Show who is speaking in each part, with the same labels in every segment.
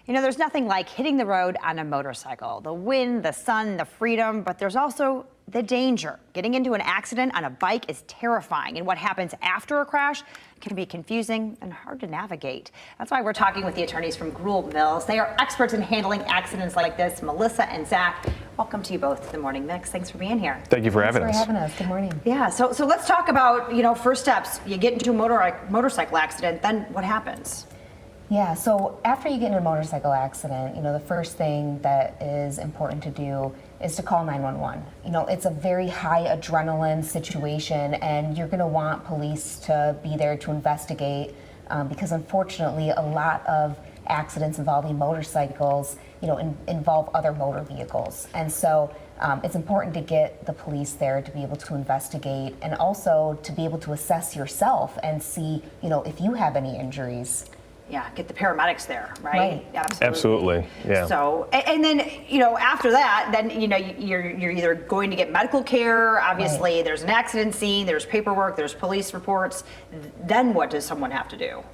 Speaker 1: You know, there's nothing like hitting the road on a motorcycle. The wind, the sun, the freedom, but there's also the danger. Getting into an accident on a bike is terrifying, and what happens after a crash can be confusing and hard to navigate. That's why we're talking with the attorneys from Gruel Mills. They are experts in handling accidents like this. Melissa and Zach, welcome to you both to the Morning Mix. Thanks for being here.
Speaker 2: Thank you for having us.
Speaker 3: Thanks for having us. Good morning.
Speaker 1: Yeah, so let's talk about, first steps. You get into a motorcycle accident, then what happens?
Speaker 3: Yeah, so after you get in a motorcycle accident, the first thing that is important to do is to call 911. It's a very high adrenaline situation, and you're going to want police to be there to investigate because unfortunately a lot of accidents involving motorcycles, involve other motor vehicles. And so it's important to get the police there to be able to investigate and also to be able to assess yourself and see, if you have any injuries.
Speaker 1: Yeah, get the paramedics there, right?
Speaker 2: Absolutely. Yeah.
Speaker 1: So, and then, after that, then, you're either going to get medical care. Obviously,
Speaker 3: Right.
Speaker 1: There's an accident scene, there's paperwork, there's police reports. Then what does someone have to do?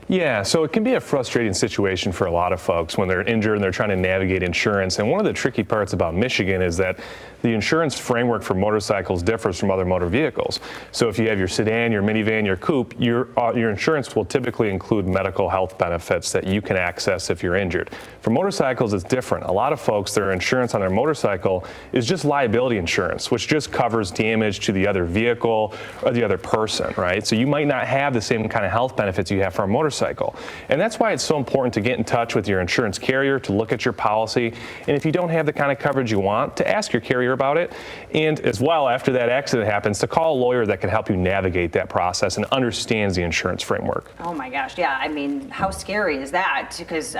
Speaker 2: Yeah, so it can be a frustrating situation for a lot of folks when they're injured and they're trying to navigate insurance. And one of the tricky parts about Michigan is that the insurance framework for motorcycles differs from other motor vehicles. So if you have your sedan, your minivan, your coupe, your insurance will typically include medical health benefits that you can access if you're injured. For motorcycles, it's different. A lot of folks, their insurance on their motorcycle is just liability insurance, which just covers damage to the other vehicle or the other person, right? So you might not have the same kind of health benefits you have for a motorcycle. And that's why it's so important to get in touch with your insurance carrier to look at your policy. And if you don't have the kind of coverage you want, to ask your carrier about it. And as well, after that accident happens, to call a lawyer that can help you navigate that process and understands the insurance framework.
Speaker 1: Oh my gosh, yeah. I mean, how scary is that? Because,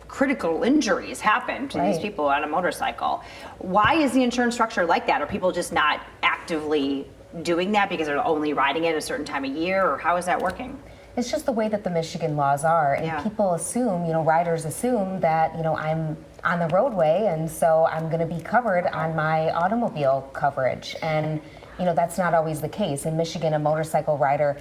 Speaker 1: critical injuries happen to these people on a motorcycle. Why is the insurance structure like that? Are people just not actively doing that because they're only riding it a certain time of year, or how is that working?
Speaker 3: It's just the way that the Michigan laws are, and people assume, riders assume that, I'm on the roadway, and so I'm going to be covered on my automobile coverage. And, that's not always the case. In Michigan, a motorcycle rider,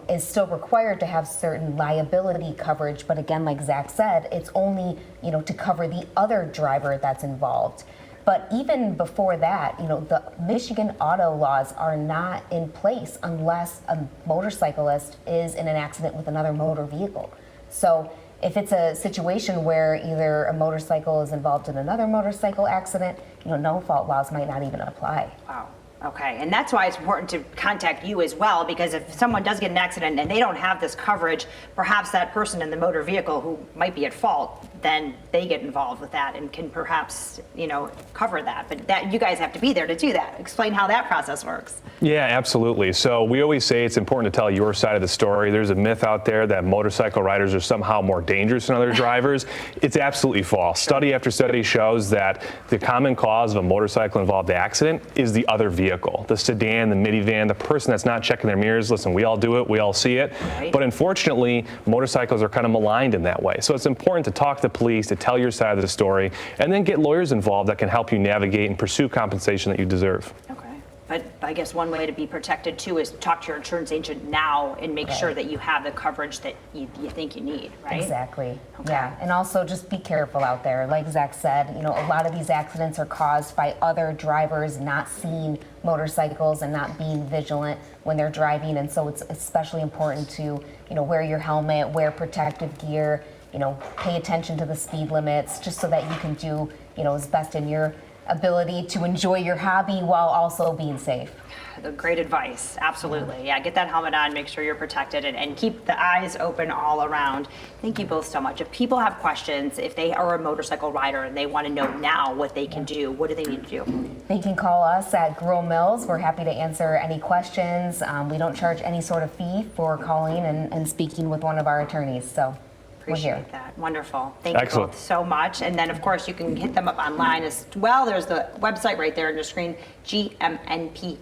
Speaker 3: is still required to have certain liability coverage. But again, like Zach said, it's only, to cover the other driver that's involved. But even before that, the Michigan auto laws are not in place unless a motorcyclist is in an accident with another motor vehicle. So if it's a situation where either a motorcycle is involved in another motorcycle accident, no-fault laws might not even apply.
Speaker 1: Wow. Okay, and that's why it's important to contact you as well, because if someone does get an accident and they don't have this coverage, perhaps that person in the motor vehicle who might be at fault, then they get involved with that and can perhaps, cover that. But that you guys have to be there to do that. Explain how that process works.
Speaker 2: Yeah, absolutely. So we always say it's important to tell your side of the story. There's a myth out there that motorcycle riders are somehow more dangerous than other drivers. It's absolutely false. Study after study shows that the common cause of a motorcycle-involved accident is the other vehicle, the sedan, the minivan, the person that's not checking their mirrors. Listen, we all do it, we all see it.
Speaker 1: Right.
Speaker 2: But unfortunately, motorcycles are kind of maligned in that way. So it's important to talk to police, to tell your side of the story, and then get lawyers involved that can help you navigate and pursue compensation that you deserve.
Speaker 1: Okay. But I guess one way to be protected too is talk to your insurance agent now and make sure that you have the coverage that you think you need, right?
Speaker 3: Exactly.
Speaker 1: Okay.
Speaker 3: Yeah, and also just be careful out there. Like Zach said, a lot of these accidents are caused by other drivers not seeing motorcycles and not being vigilant when they're driving, and so it's especially important to, wear your helmet, wear protective gear, pay attention to the speed limits, just so that you can do, as best in your ability to enjoy your hobby while also being safe.
Speaker 1: Great advice. Absolutely. Yeah, get that helmet on, make sure you're protected, and keep the eyes open all around. Thank you both so much. If people have questions, if they are a motorcycle rider and they want to know now what they can do, what do they need to do?
Speaker 3: They can call us at Gruel Mills. We're happy to answer any questions. We don't charge any sort of fee for calling and speaking with one of our attorneys. So
Speaker 1: Appreciate that. Wonderful. Thank you
Speaker 2: Excellent.
Speaker 1: both so much. And then, of course, you can hit them up online as well. There's the website right there on your screen, gmnp.com.